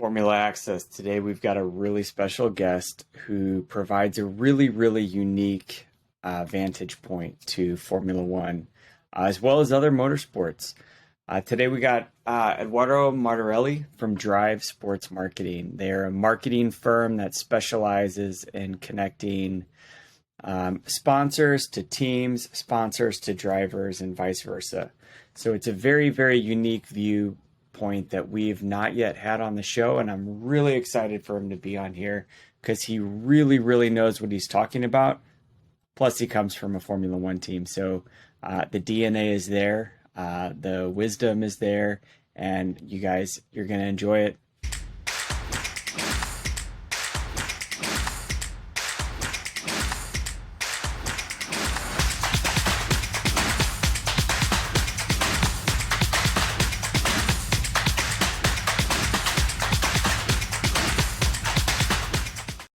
Formula Access. Today we've got a really special guest who provides a really unique vantage point to Formula One, as well as other motorsports. Today we got Edoardo Martorelli from Drive Sports Marketing. They're a marketing firm that specializes in connecting sponsors to teams, sponsors to drivers, and vice versa. So it's a very unique viewpoint that we've not yet had on the show, and I'm really excited for him to be on here because he really knows what he's talking about. Plus, he comes from a Formula One team, so the DNA is there, the wisdom is there, and you guys, you're going to enjoy it.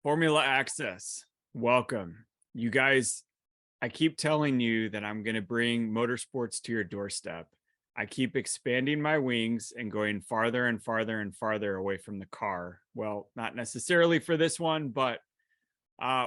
Formula Access, welcome. You guys, I keep telling you that I'm going to bring motorsports to your doorstep. I keep expanding my wings and going farther and farther away from the car. Well, not necessarily for this one, but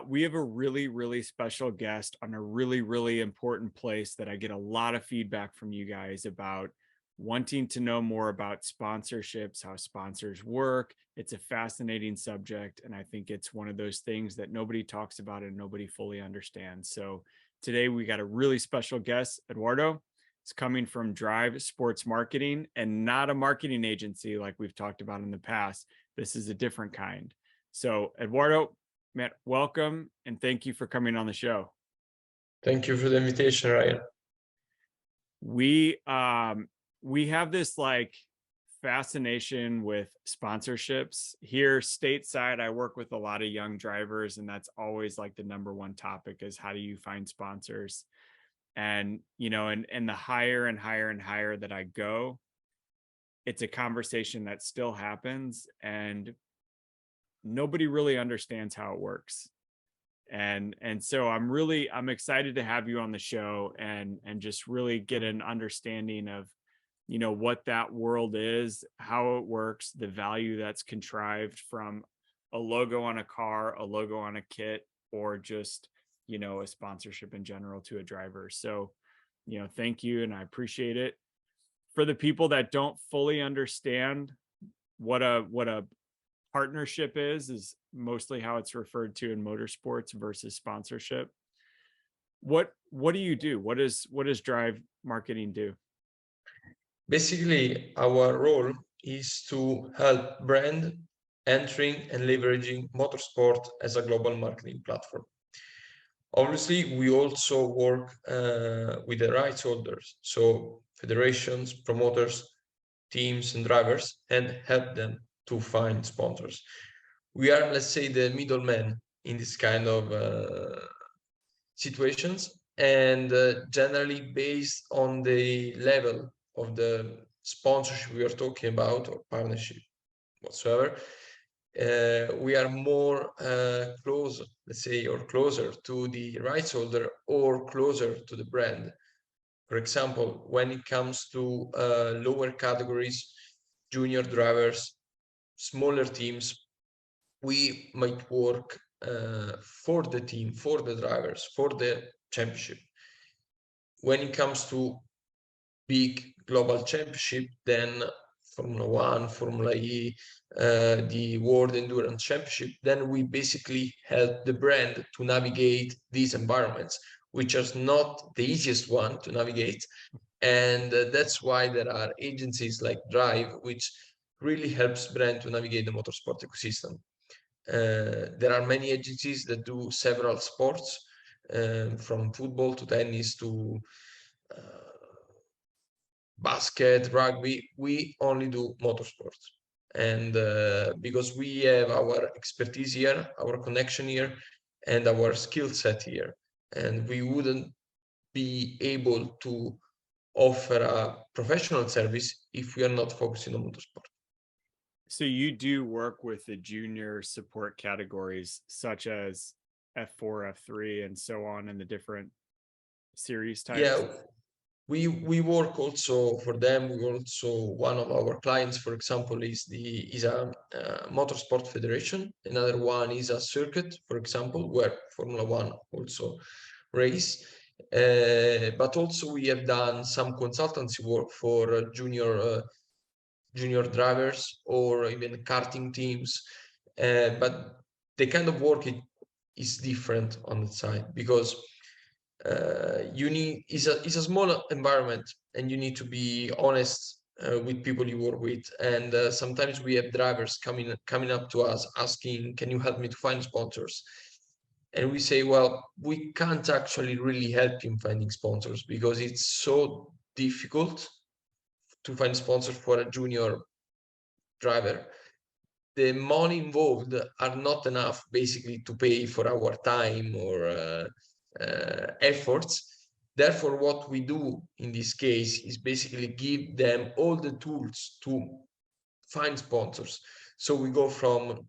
we have a really special guest on a really important place that I get a lot of feedback from you guys about wanting to know more about sponsorships, how sponsors work. It's a fascinating subject, and I think it's one of those things that nobody talks about and nobody fully understands. So today we got a really special guest, Edoardo. It's coming from Drive Sports Marketing, and not a marketing agency like we've talked about in the past. This is a different kind. So Edoardo, Matt, welcome, and thank you for coming on the show. Thank you for the invitation, Ryan. We have this like fascination with sponsorships here stateside. I work with a lot of young drivers, and that's always like the number one topic is how do you find sponsors? And, you know, and the higher and higher that I go, it's a conversation that still happens, and nobody really understands how it works. And so I'm excited to have you on the show and just really get an understanding of, you know, what that world is, how it works, the value that's contrived from a logo on a car, a logo on a kit, or just, you know, a sponsorship in general to a driver. So, you know, thank you, and I appreciate it. For the people that don't fully understand what a partnership is mostly how it's referred to in motorsports versus sponsorship. What do you do? What does Drive Marketing do? Basically, our role is to help brand entering and leveraging motorsport as a global marketing platform. Obviously, we also work with the rights holders, so federations, promoters, teams, and drivers, and help them to find sponsors. We are, let's say, the middleman in this kind of situations, and generally based on the level of the sponsorship we are talking about or partnership whatsoever, we are more close, let's say, or closer to the rights holder or closer to the brand. For example, when it comes to lower categories, junior drivers, smaller teams, we might work for the team, for the drivers, for the championship. When it comes to big global championship, then Formula One, Formula E, the World Endurance Championship, then we basically help the brand to navigate these environments, which is not the easiest one to navigate. And that's why there are agencies like Drive, which really helps brand to navigate the motorsport ecosystem. There are many agencies that do several sports, from football to tennis to basket, rugby. We only do motorsports. And because we have our expertise here, our connection here, and our skill set here, and we wouldn't be able to offer a professional service if we are not focusing on motorsport. So you do work with the junior support categories such as F4, F3, and so on, in the different series types? Yeah, we work also for them. We also, one of our clients, for example, is a motorsport federation. Another one is a circuit, for example, where Formula One also race. But also we have done some consultancy work for junior drivers or even karting teams. But the kind of work is different on the side, because is a small environment, and you need to be honest with people you work with. And sometimes we have drivers coming up to us asking, "Can you help me to find sponsors?" And we say, "Well, we can't actually really help you in finding sponsors, because it's so difficult to find sponsors for a junior driver. The money involved are not enough basically to pay for our time or efforts. Therefore, what we do in this case is basically give them all the tools to find sponsors. So we go from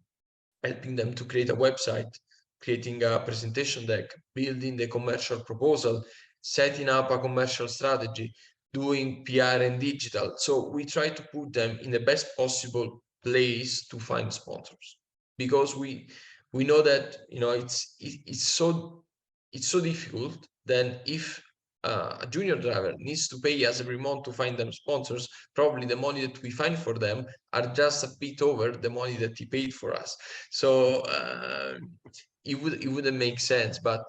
helping them to create a website, creating a presentation deck, building the commercial proposal, setting up a commercial strategy, doing PR and digital. So we try to put them in the best possible place to find sponsors, because we know that, you know, it's so difficult. Then if a junior driver needs to pay us every month to find them sponsors, probably the money that we find for them are just a bit over the money that he paid for us. So it wouldn't make sense. But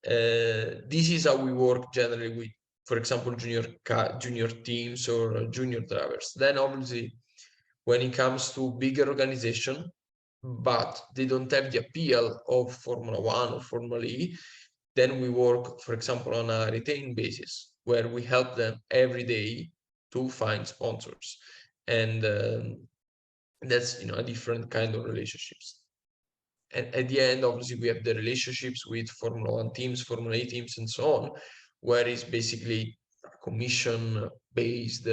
this is how we work generally with, for example, junior teams or junior drivers. Then obviously, when it comes to bigger organization, but they don't have the appeal of Formula One or Formula E, then we work, for example, on a retained basis, where we help them every day to find sponsors. And that's, you know, a different kind of relationships. And at the end, obviously, we have the relationships with Formula One teams, Formula E teams, and so on, where it's basically a commission-based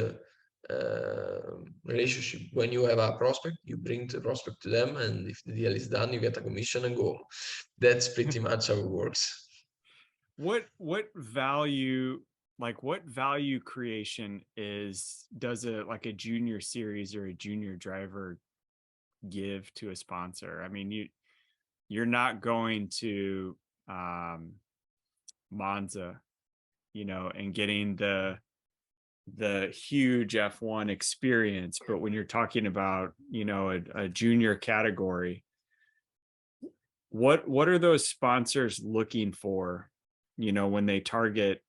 relationship. When you have a prospect, you bring the prospect to them, and if the deal is done, you get a commission and go. That's pretty much how it works. What value, like what value creation does a junior series or a junior driver give to a sponsor? I mean, you're not going to Monza, you know, and getting the huge F1 experience, but when you're talking about, you know, a junior category, what are those sponsors looking for, you know, when they target,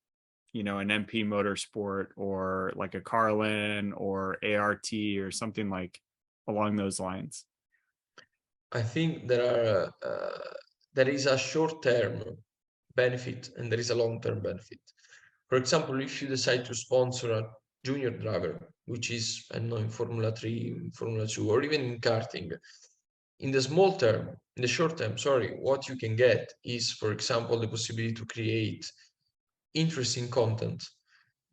you know, an MP Motorsport or like a Carlin or ART or something like along those lines? I think there is a short-term benefit and there is a long-term benefit. For example, if you decide to sponsor a junior driver, which is, I don't know, in Formula 3, in Formula 2, or even in karting, in the short term, sorry, what you can get is, for example, the possibility to create interesting content,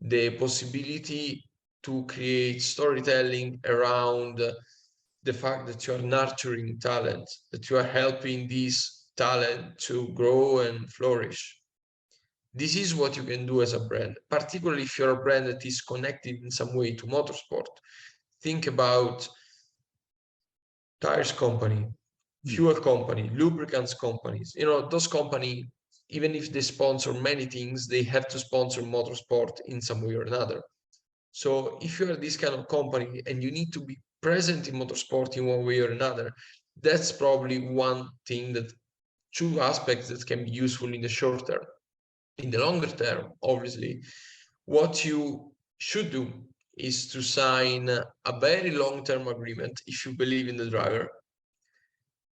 the possibility to create storytelling around the fact that you are nurturing talent, that you are helping this talent to grow and flourish. This is what you can do as a brand, particularly if you're a brand that is connected in some way to motorsport. Think about tires company, fuel company, lubricants companies. You know, those companies, even if they sponsor many things, they have to sponsor motorsport in some way or another. So if you are this kind of company and you need to be present in motorsport in one way or another, that's probably one thing, that two aspects that can be useful in the short term. In the longer term, obviously, what you should do is to sign a very long-term agreement if you believe in the driver,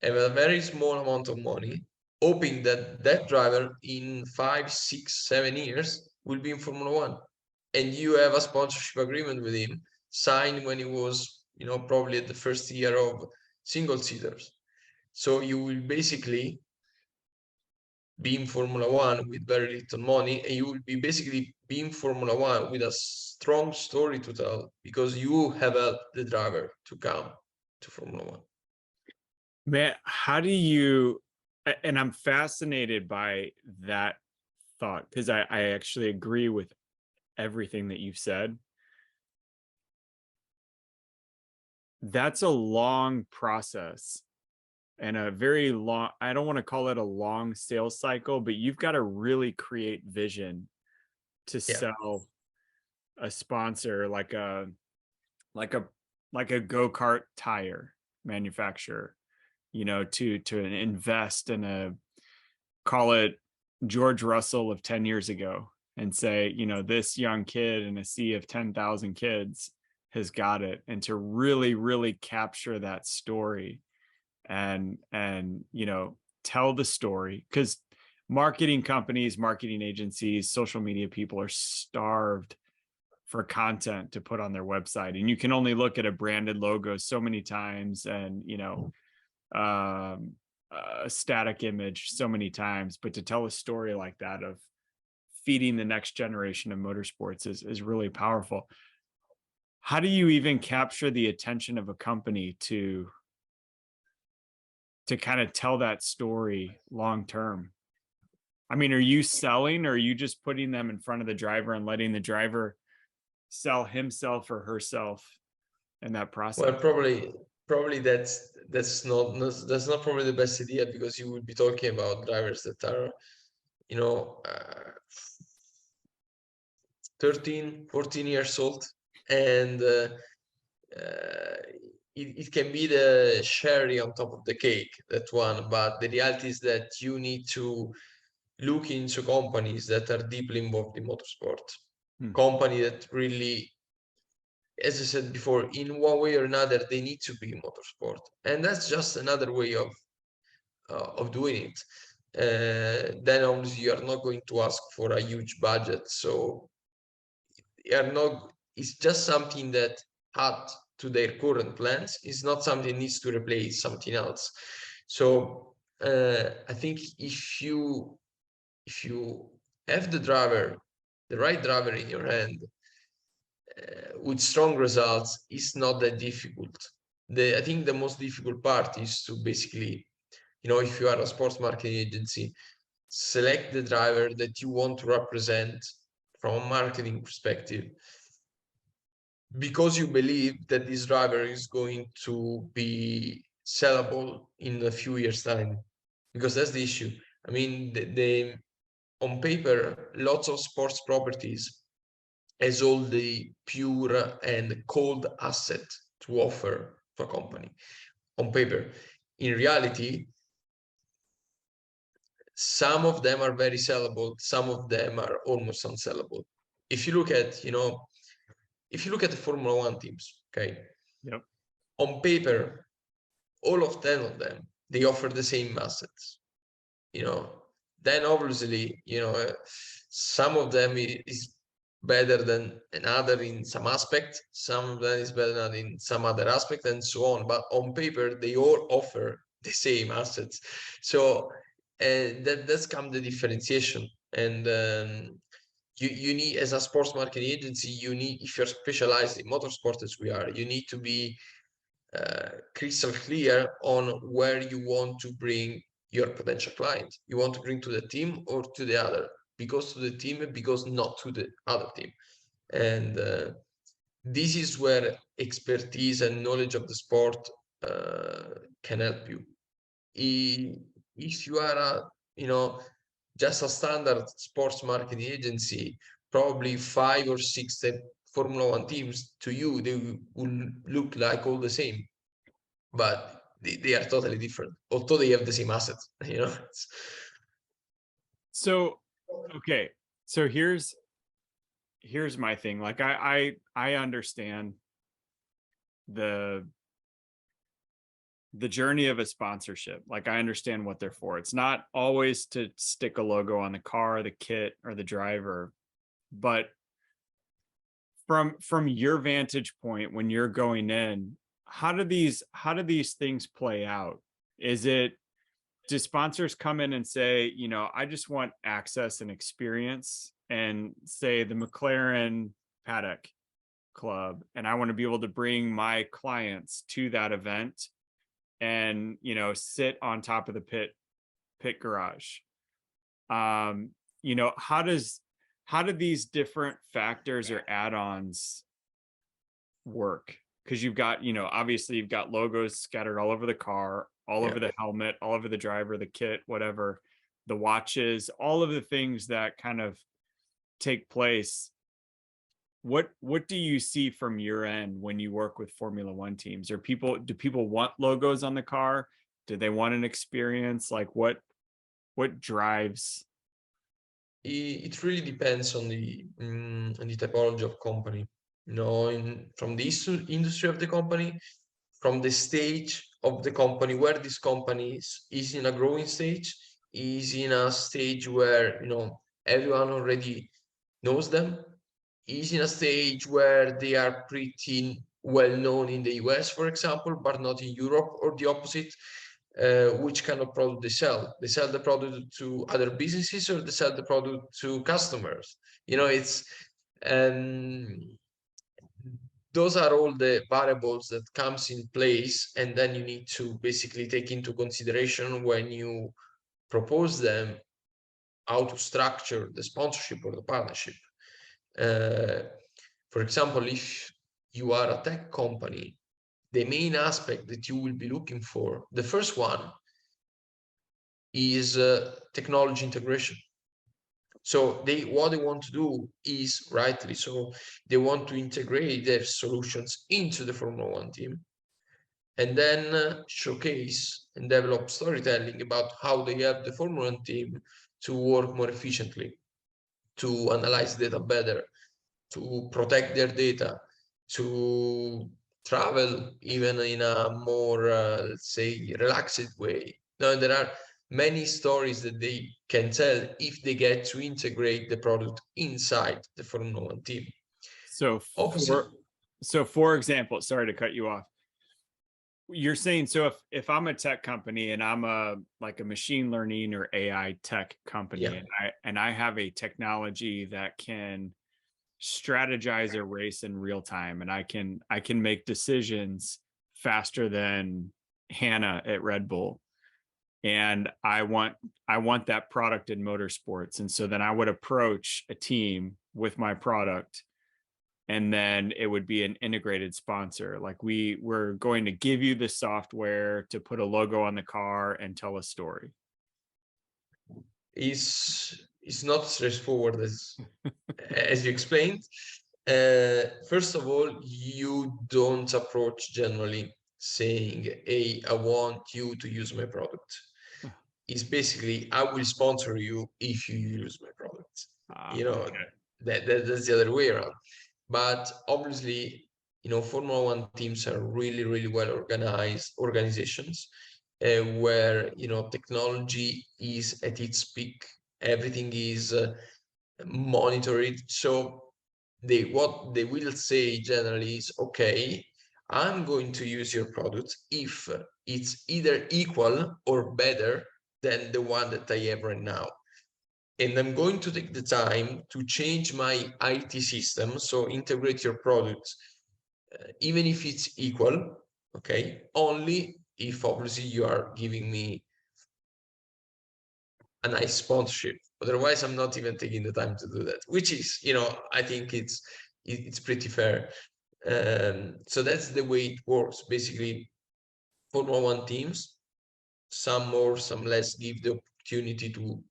have a very small amount of money, hoping that that driver in 5, 6, 7 years will be in Formula One, and you have a sponsorship agreement with him signed when he was, you know, probably at the first year of single seaters. So you will basically be in Formula One with very little money, and you will be basically be in Formula One with a strong story to tell, because you have helped the driver to come to Formula One. Man, how do you, and I'm fascinated by that thought, because I actually agree with everything that you've said. That's a long process and a very long, I don't want to call it a long sales cycle, but you've got to really create vision to Yeah. sell a sponsor like a like a go-kart tire manufacturer, to invest in a, call it George Russell of 10 years ago, and say, this young kid in a sea of 10,000 kids has got it, and to really, really capture that story and tell the story, because marketing companies, marketing agencies, social media people are starved for content to put on their website, and you can only look at a branded logo so many times, and um, a static image so many times, but to tell a story like that of feeding the next generation of motorsports is really powerful. How do you even capture the attention of a company to kind of tell that story long term? I mean, are you selling, or are you just putting them in front of the driver and letting the driver sell himself or herself in that Well, process? probably that's not probably the best idea, because you would be talking about drivers that are, you know, 13, 14 years old, and it can be the cherry on top of the cake, that one. But the reality is that you need to look into companies that are deeply involved in motorsport, Hmm. company that really, as I said before, in one way or another, they need to be in motorsport, and that's just another way of doing it. Then obviously you are not going to ask for a huge budget, so you are not. It's just something that add to their current plans. It's not something that needs to replace something else. So I think if you have the right driver in your hand, with strong results, is not that difficult. I think the most difficult part is to basically, if you are a sports marketing agency, select the driver that you want to represent from a marketing perspective, because you believe that this driver is going to be sellable in a few years' time. Because that's the issue. I mean, on paper, lots of sports properties has all the pure and cold asset to offer to a company on paper. In reality, some of them are very sellable, some of them are almost unsellable. If you look at, the Formula One teams, okay, Yep. on paper, all of 10 of them, they offer the same assets, you know. Then obviously, some of them is better than another in some aspect, some of them is better than in some other aspect, and so on. But on paper, they all offer the same assets. So that's come the differentiation. And you need, as a sports marketing agency, you need, if you're specialized in motorsport as we are, you need to be crystal clear on where you want to bring your potential client. You want to bring to the team or to the other, because to the team, because not to the other team. And this is where expertise and knowledge of the sport can help you. If you are just a standard sports marketing agency, probably 5 or 6 Formula One teams, to you they will look like all the same, but they are totally different, although they have the same assets. So, okay. So here's my thing. Like I understand the journey of a sponsorship. Like I understand what they're for. It's not always to stick a logo on the car, the kit, or the driver, but from your vantage point, when you're going in, how do these things play out? Is it, do sponsors come in and say, I just want access and experience, and say the McLaren paddock club, and I want to be able to bring my clients to that event and sit on top of the pit garage? How how do these different factors or add-ons work? Because you've got, obviously you've got logos scattered all over the car, all Yeah. over the helmet, all over the driver, the kit, whatever, the watches, all of the things that kind of take place. What do you see from your end when you work with Formula One teams? Do people want logos on the car? Do they want an experience? Like what drives? It really depends on the typology of company. From the industry of the company, from the stage of the company, where this company is in a growing stage, is in a stage where everyone already knows them, is in a stage where they are pretty well known in the US, for example, but not in Europe, or the opposite. Which kind of product they sell? They sell the product to other businesses, or they sell the product to customers? It's those are all the variables that comes in place, and then you need to basically take into consideration when you propose them how to structure the sponsorship or the partnership. For example, if you are a tech company, the main aspect that you will be looking for, the first one, is technology integration. So what they want to do is, rightly so, they want to integrate their solutions into the Formula One team, and then showcase and develop storytelling about how they help the Formula One team to work more efficiently, to analyze data better, to protect their data, to travel even in a more, let's say, relaxed way. Now, there are many stories that they can tell if they get to integrate the product inside the Formula One team. So Obviously, for example, sorry to cut you off. You're saying, so if I'm a tech company and I'm like a machine learning or AI tech company, yeah, and I have a technology that can strategize a race in real time, and I can make decisions faster than Hannah at Red Bull, and I want that product in motorsports, and so then I would approach a team with my product, and then it would be an integrated sponsor. Like we're going to give you the software to put a logo on the car and tell a story. is not straightforward as you explained. First of all, you don't approach generally saying, "Hey, I want you to use my product." It's basically, "I will sponsor you if you use my product." You know, Okay. that's the other way around. But obviously, Formula One teams are really, really well organized organizations, where technology is at its peak. Everything is monitored. So what they will say generally is, "Okay, I'm going to use your product if it's either equal or better than the one that I have right now. And I'm going to take the time to change my IT system, so integrate your product, even if it's equal, okay, only if obviously you are giving me a nice sponsorship. Otherwise, I'm not even taking the time to do that," which is, I think it's pretty fair. So that's the way it works. Basically, Formula One teams, some more, some less, give the opportunity to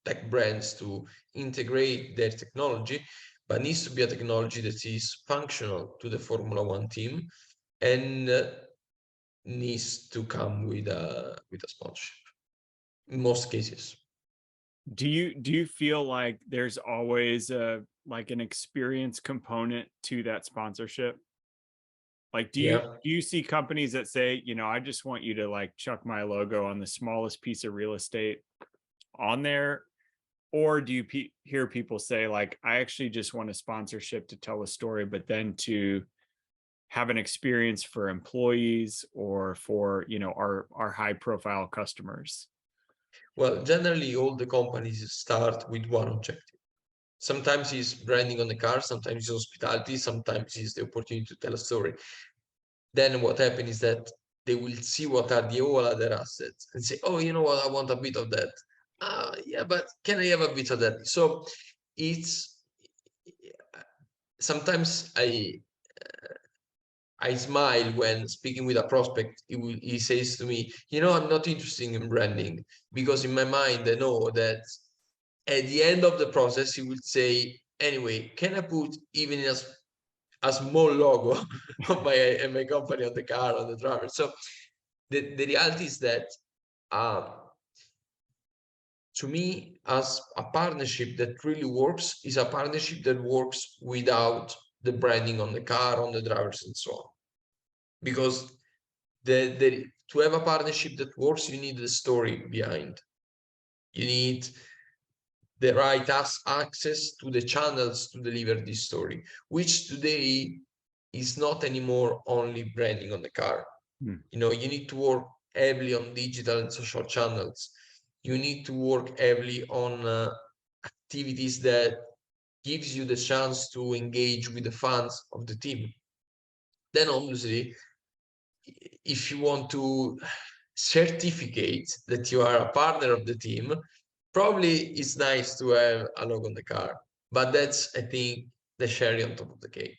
tech brands to integrate their technology, but needs to be a technology that is functional to the Formula One team, and needs to come with a sponsorship in most cases. Do you feel like there's always like an experience component to that sponsorship? Like, do you Yeah. do you see companies that say, I just want you to like chuck my logo on the smallest piece of real estate on there? Or do you hear people say, like, I actually just want a sponsorship to tell a story, but then to have an experience for employees or for, our high profile customers? Well, generally, all the companies start with one objective. Sometimes it's branding on the car, sometimes it's hospitality, sometimes it's the opportunity to tell a story. Then what happens is that they will see what are the all other assets and say, "Oh, you know what? I want a bit of that." Yeah, but can I have a bit of that? So it's sometimes I smile when speaking with a prospect. He says to me, I'm not interested in branding, because in my mind I know that at the end of the process he will say, anyway, can I put even in a small logo of my company on the car, on the driver? So the reality is that um, to me, as a partnership that really works is a partnership that works without the branding on the car, on the drivers, and so on. Because to have a partnership that works, you need the story behind. You need the right access to the channels to deliver this story, which today is not anymore only branding on the car. You need to work heavily on digital and social channels. You need to work heavily on activities that gives you the chance to engage with the fans of the team. Then obviously, if you want to certificate that you are a partner of the team, probably it's nice to have a logo on the car, but that's, I think, the cherry on top of the cake.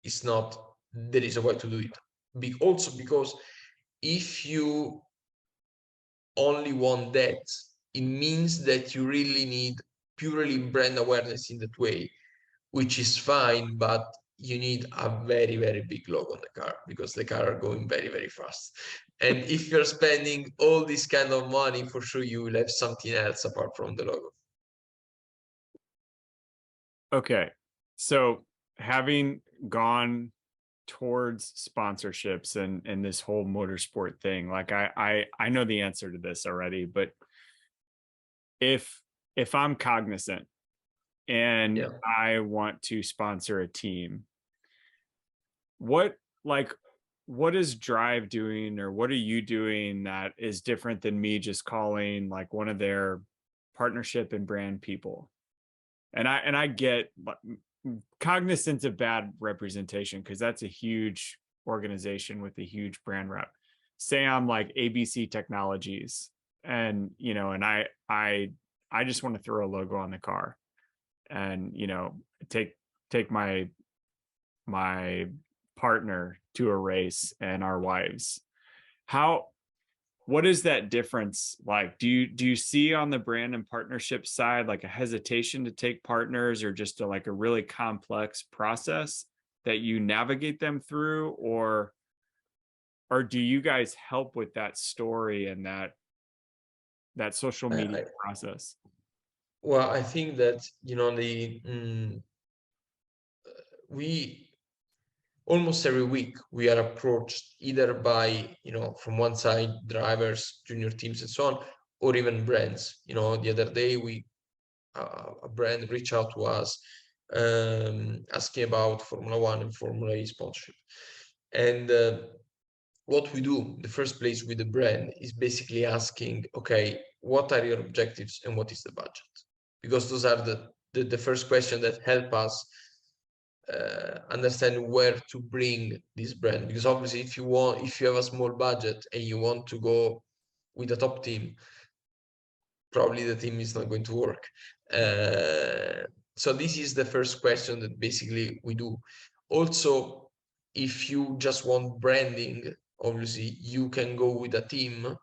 It's not there is a way to do it. Also because if you only want that, it means that you really need purely brand awareness in that way, which is fine, but you need a very, very big logo on the car, because the car are going very, very fast. And if you're spending all this kind of money, for sure you will have something else apart from the logo. Okay. So having gone towards sponsorships and this whole motorsport thing, like I know the answer to this already, but if I'm cognizant and Yeah. I want to sponsor a team, what like what is Drive doing, or what are you doing that is different than me just calling like one of their partnership and brand people? And I get cognizance of bad representation, because that's a huge organization with a huge brand rep. Say I'm like ABC Technologies, and and I just want to throw a logo on the car, and take my partner to a race and our wives. How What is that difference like? Do you see on the brand and partnership side like a hesitation to take partners, or just like a really complex process that you navigate them through, or do you guys help with that story and that social media I, process? well, I think that we almost every week we are approached either by from one side drivers, junior teams, and so on, or even brands. The other day a brand reached out to us asking about Formula One and Formula E sponsorship. And what we do, the first place with the brand, is basically asking, okay, what are your objectives and what is the budget? Because those are the first question that help us understand where to bring this brand. Because obviously, if you have a small budget and you want to go with a top team, probably the team is not going to work. So this is the first question that basically we do. Also, if you just want branding, obviously you can go with a team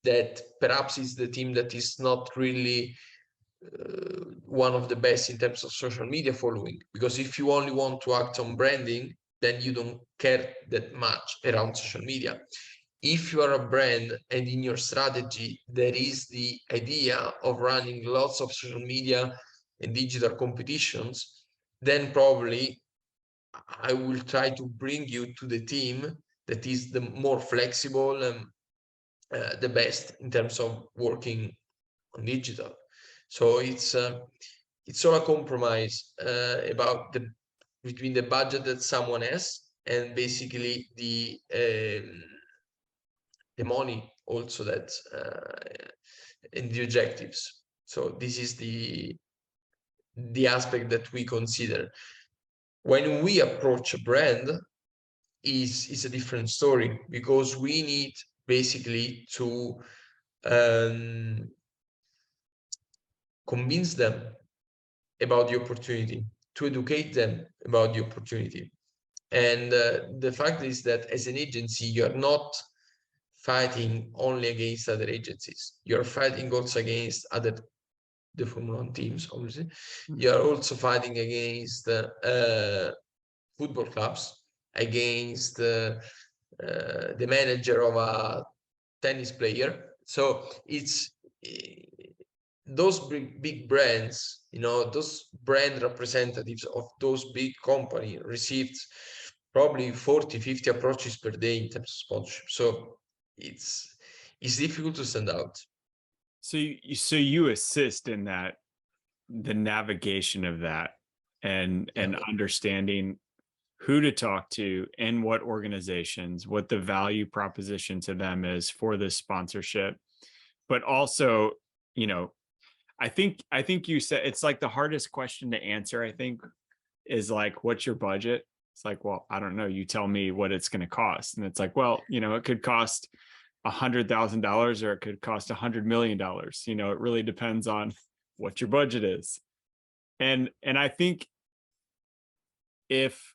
that perhaps is the team that is not really one of the best in terms of social media following. Because if you only want to act on branding, then you don't care that much around social media. If you are a brand and in your strategy there is the idea of running lots of social media and digital competitions, then probably I will try to bring you to the team that is the more flexible and the best in terms of working on digital. So it's all a compromise between the budget that someone has and basically the money also that and the objectives. So this is the aspect that we consider. When we approach a brand, is a different story, because we need basically to convince them about the opportunity, to educate them about the opportunity. And the fact is that as an agency, you're not fighting only against other agencies. You're fighting also against the Formula One teams, obviously. You're also fighting against football clubs, against the manager of a tennis player. So it's those big brands, those brand representatives of those big companies received probably 40, 50 approaches per day in terms of sponsorship. So it's difficult to stand out. So you assist in that, the navigation of that, and Yeah. understanding who to talk to and what organizations, what the value proposition to them is for this sponsorship. But also, you know, I think you said it's like the hardest question to answer, I think, is like, what's your budget? It's like, well, I don't know. You tell me what it's going to cost. And it's like, well, it could cost $100,000 or it could cost $100 million. It really depends on what your budget is. And I think if,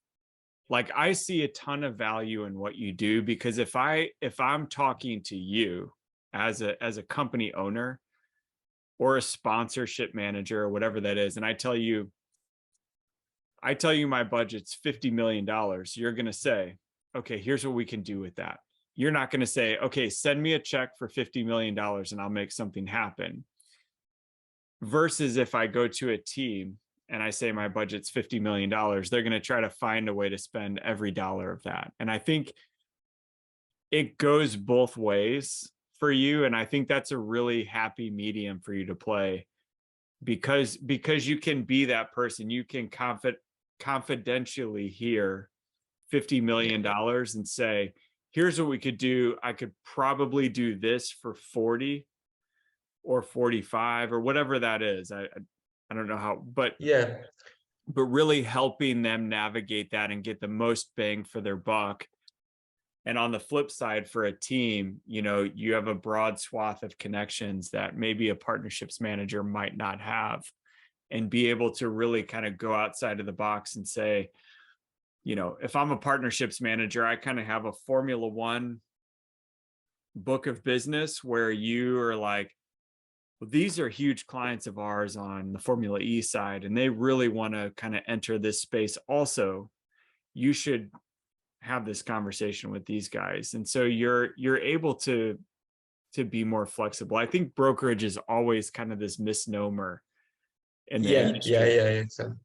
like, I see a ton of value in what you do, because if I'm talking to you as a company owner or a sponsorship manager or whatever that is, and I tell you my budget's $50 million, you're going to say, okay, here's what we can do with that. You're not going to say, okay, send me a check for $50 million and I'll make something happen. Versus if I go to a team and I say my budget's $50 million, they're going to try to find a way to spend every dollar of that. And I think it goes both ways for you. And I think that's a really happy medium for you to play, because you can be that person. You can confidentially hear $50 million and say, here's what we could do. I could probably do this for 40 or 45 or whatever that is. I don't know how, but Yeah. really helping them navigate that and get the most bang for their buck. And on the flip side, for a team, you have a broad swath of connections that maybe a partnerships manager might not have, and be able to really kind of go outside of the box and say, if I'm a partnerships manager, I kind of have a Formula One book of business where you are like, well, these are huge clients of ours on the Formula E side, and they really want to kind of enter this space also. You should have this conversation with these guys. And so you're able to be more flexible. I think brokerage is always kind of this misnomer in the industry. Exactly.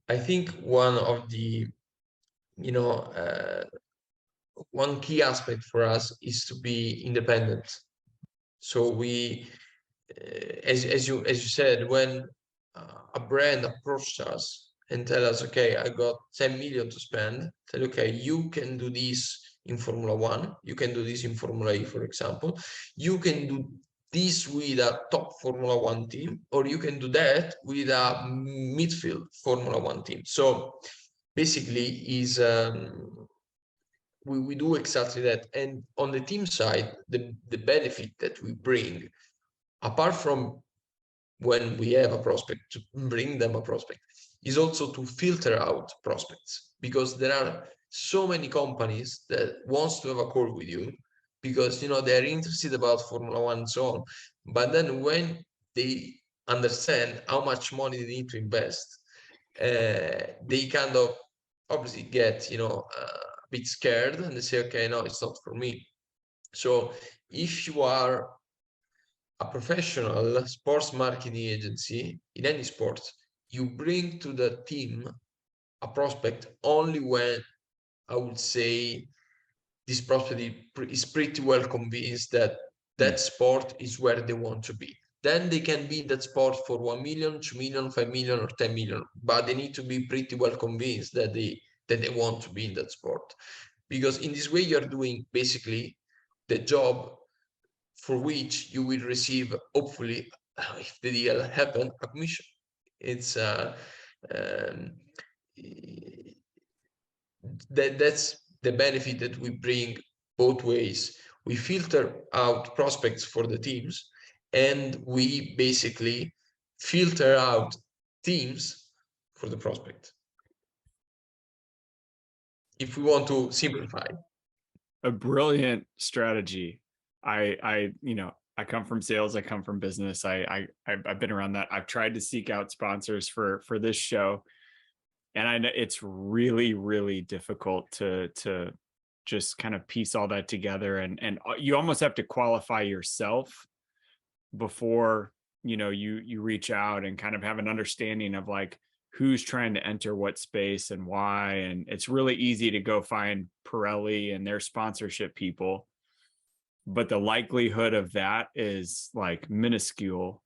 I think one of the, one key aspect for us is to be independent. So we, as you said, when a brand approached us and tell us, okay, I got 10 million to spend, tell, okay, you can do this in Formula One, you can do this in Formula E, for example, you can do this with a top Formula One team, or you can do that with a midfield Formula One team. So basically is we do exactly that. And on the team side, the benefit that we bring, apart from when we have a prospect, to bring them a prospect, is also to filter out prospects, because there are so many companies that wants to have a call with you because they're interested about Formula One and so on. But then when they understand how much money they need to invest, they kind of obviously get a bit scared, and they say, okay, no, it's not for me. So if you are a professional sports marketing agency in any sport, you bring to the team a prospect only when, I would say, this prospect is pretty well convinced that that sport is where they want to be. Then they can be in that sport for 1 million, 2 million, 5 million, or 10 million, but they need to be pretty well convinced that they want to be in that sport. Because in this way, you're doing basically the job for which you will receive, hopefully, if the deal happen, a commission. It's that's the benefit that we bring both ways. We filter out prospects for the teams, and we basically filter out teams for the prospect. If we want to simplify. A brilliant strategy. I come from sales. I come from business. I've been around that. I've tried to seek out sponsors for this show, and I know it's really, really difficult to just kind of piece all that together. And you almost have to qualify yourself before you reach out and kind of have an understanding of like who's trying to enter what space and why. And it's really easy to go find Pirelli and their sponsorship people, but the likelihood of that is like minuscule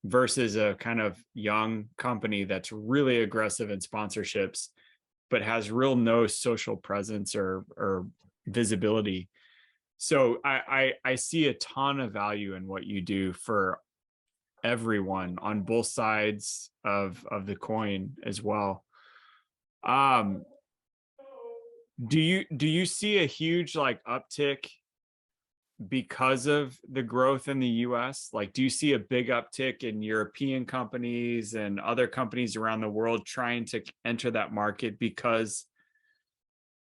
versus a kind of young company that's really aggressive in sponsorships but has real no social presence or visibility. So I see a ton of value in what you do for everyone on both sides of the coin as well. Um, do you see a huge like uptick because of the growth in the US? Like, do you see a big uptick in European companies and other companies around the world trying to enter that market because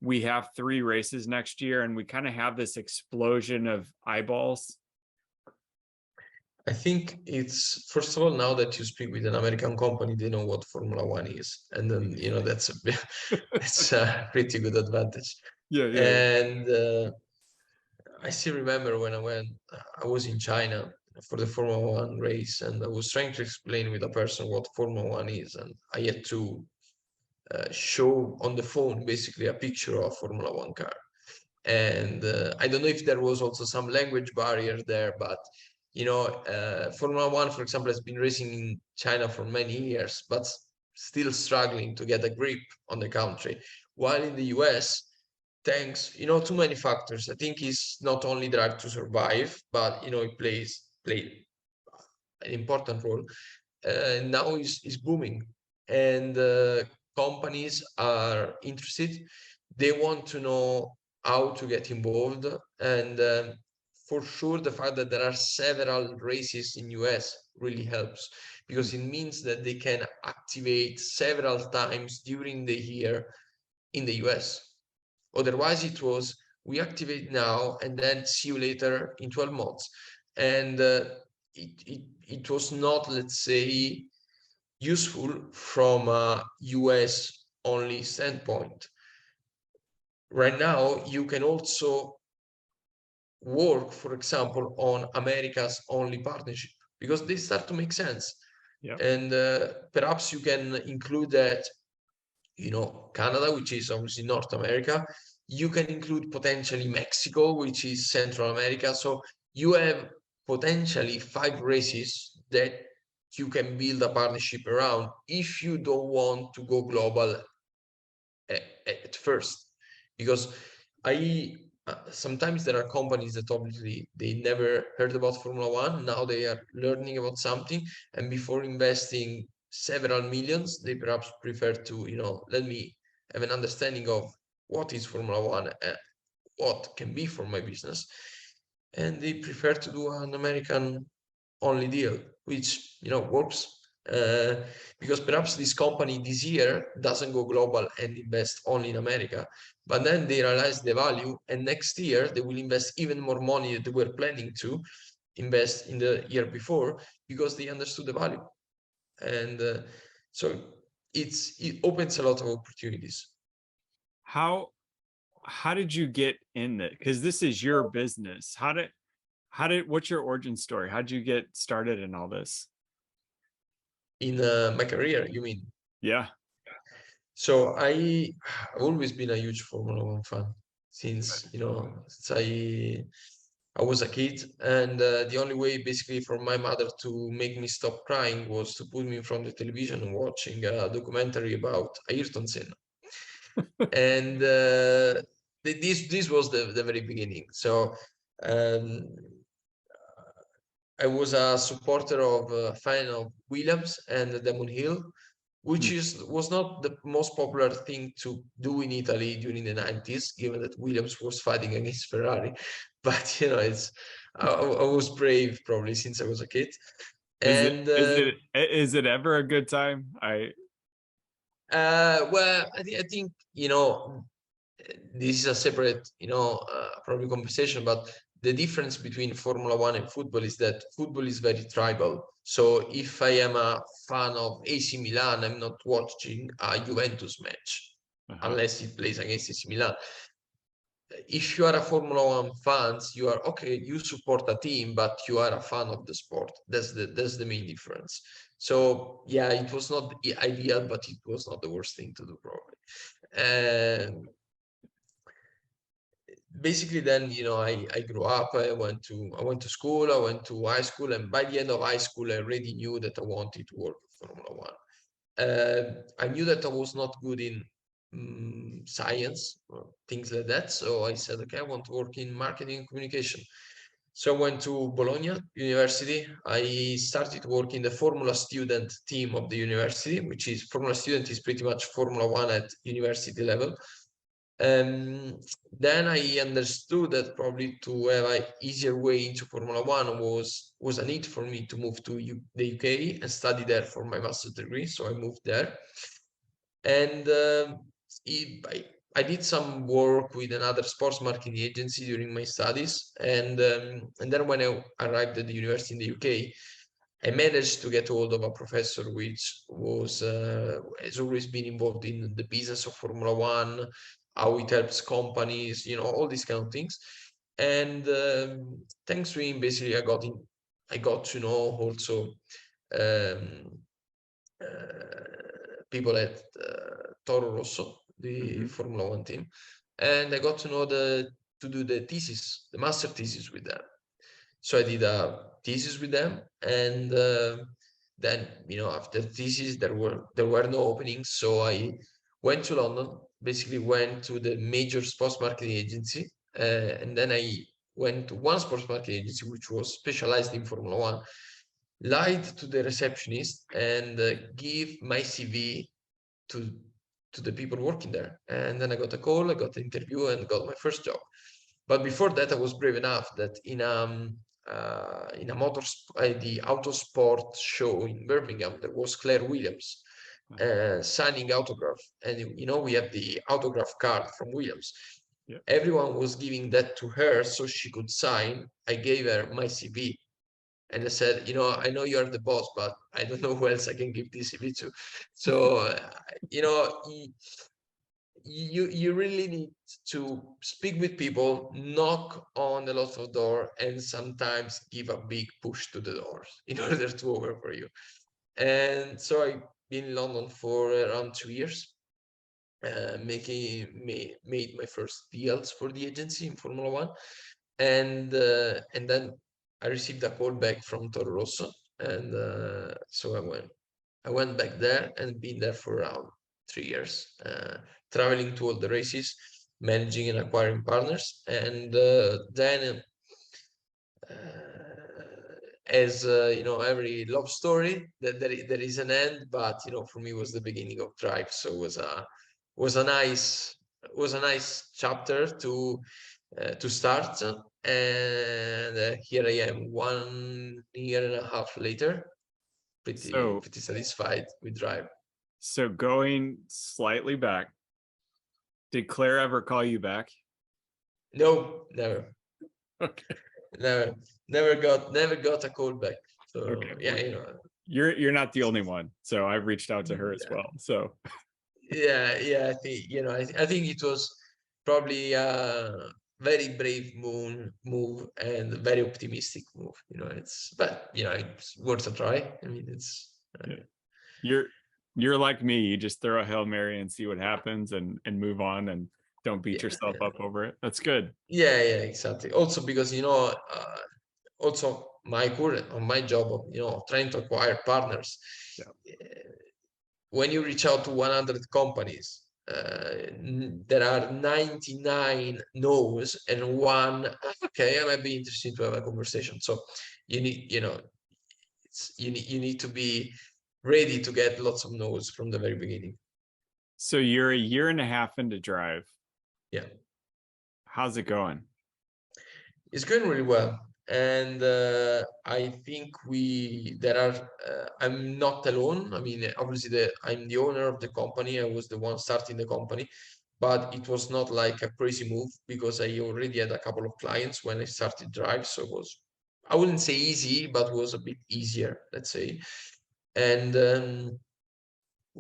we have 3 races next year and we kind of have this explosion of eyeballs? I think it's, first of all, now that you speak with an American company, they know what Formula One is, and then that's it's a pretty good advantage. Yeah. And I still remember when I was in China for the Formula One race, and I was trying to explain with a person what Formula One is, and I had to show on the phone basically a picture of Formula One car. And I don't know if there was also some language barrier there, but Formula One, for example, has been racing in China for many years, but still struggling to get a grip on the country. While in the US, thanks, too many factors. I think it's not only Drive to Survive, but it played an important role. Now is booming, and companies are interested. They want to know how to get involved, and for sure, the fact that there are several races in US really helps, because it means that they can activate several times during the year in the US. Otherwise, it was, we activate now and then see you later in 12 months. And it was not, let's say, useful from a US only standpoint. Right now, you can also work, for example, on America's only partnership, because they start to make sense. Yeah. And perhaps you can include that, Canada, which is obviously North America. You can include potentially Mexico, which is Central America. So you have potentially 5 races that you can build a partnership around if you don't want to go global at first. Because sometimes there are companies that obviously they never heard about Formula One. Now they are learning about something, and before investing several millions, they perhaps prefer to, let me have an understanding of what is Formula One and what can be for my business. And they prefer to do an American only deal, which works, because perhaps this company this year doesn't go global and invest only in America, but then they realize the value, and next year they will invest even more money that they were planning to invest in the year before, because they understood the value. And so it opens a lot of opportunities. How did you get in that? Because this is your business. What's your origin story? How did you get started in all this? In my career, you mean? Yeah. So I've always been a huge Formula One fan since I was a kid, and the only way basically for my mother to make me stop crying was to put me in front of the television and watching a documentary about Ayrton Senna. And this was the very beginning. So um, I was a supporter of fan of Williams and Damon Hill, which was not the most popular thing to do in Italy during the 90s, given that Williams was fighting against Ferrari. But I was brave probably since I was a kid. Is it And is it ever a good time? well, I think this is a separate probably conversation, but the difference between Formula One and football is that football is very tribal. So if I am a fan of AC Milan, I'm not watching a Juventus match Uh-huh. unless it plays against AC Milan. If you are a Formula One fans, you are okay, you support a team, but you are a fan of the sport. That's the main difference. So yeah, it was not ideal, but it was not the worst thing to do probably. And basically then I grew up. I went to school, I went to high school, and by the end of high school I already knew that I wanted to work with Formula One. I knew that I was not good in science or things like that, so I said, okay, I want to work in marketing and communication. So I went to Bologna University. I started working the Formula student team of the university, which is Formula student is pretty much Formula One at university level. Then I understood that probably to have an easier way into Formula One was a need for me to move to the UK and study there for my master's degree. So I moved there, and I did some work with another sports marketing agency during my studies, and then when I arrived at the university in the UK, I managed to get hold of a professor which has always been involved in the business of Formula One, how it helps companies, all these kind of things. And thanks to him, basically, I got to know also um, people at Toro Rosso, the Mhm. Formula One team, and I got to know to do the master thesis with them. So I did a thesis with them, and then after the thesis there were no openings, so I went to London. Basically, went to the major sports marketing agency, and then I went to one sports marketing agency which was specialized in Formula One. Lied to the receptionist and give my CV to the people working there, and then I got a call, I got an interview, and got my first job. But before that, I was brave enough that in a the Autosport show in Birmingham, there was Claire Williams Uh-huh. signing autograph, and we have the autograph card from Williams. Yeah. Everyone was giving that to her so she could sign. I gave her my CV, and I said, I know you're the boss, but I don't know who else I can give this CV to. So, you know, you really need to speak with people, knock on a lot of door, and sometimes give a big push to the doors in order to open for you. And so I've been in London for around 2 years, made my first deals for the agency in Formula One, and then I received a call back from Toro Rosso, and so I went back there and been there for around 3 years, traveling to all the races, managing and acquiring partners, and then as every love story, that there is an end, but for me it was the beginning of Drive, so it was a nice chapter to start, and here I am 1 year and a half later, So pretty satisfied with Drive. so going slightly back, did Claire ever call you back? No, never. Okay. Never, never got a call back. So Okay. yeah, Well, you're not the only one. So I've reached out to her as yeah, well. So yeah. I think I think it was probably a very brave move and very optimistic move. But it's worth a try. I mean, it's yeah. you're you're like me. You just throw a Hail Mary and see what happens and move on and don't beat yeah, yourself up over it. That's good. yeah, exactly. Also because also my job of trying to acquire partners. Yeah. When you reach out to 100 companies, there are 99 no's and one, okay, I might be interested to have a conversation. So you need, you need to be ready to get lots of no's from the very beginning. So you're a year and a half into Drive. Yeah, How's it going? it's going really well. And I think I'm not alone. I mean, obviously I'm the owner of the company. I was the one starting the company, but it was not like a crazy move because I already had a couple of clients when I started Drive. So it was, I wouldn't say easy, but was a bit easier, let's say. And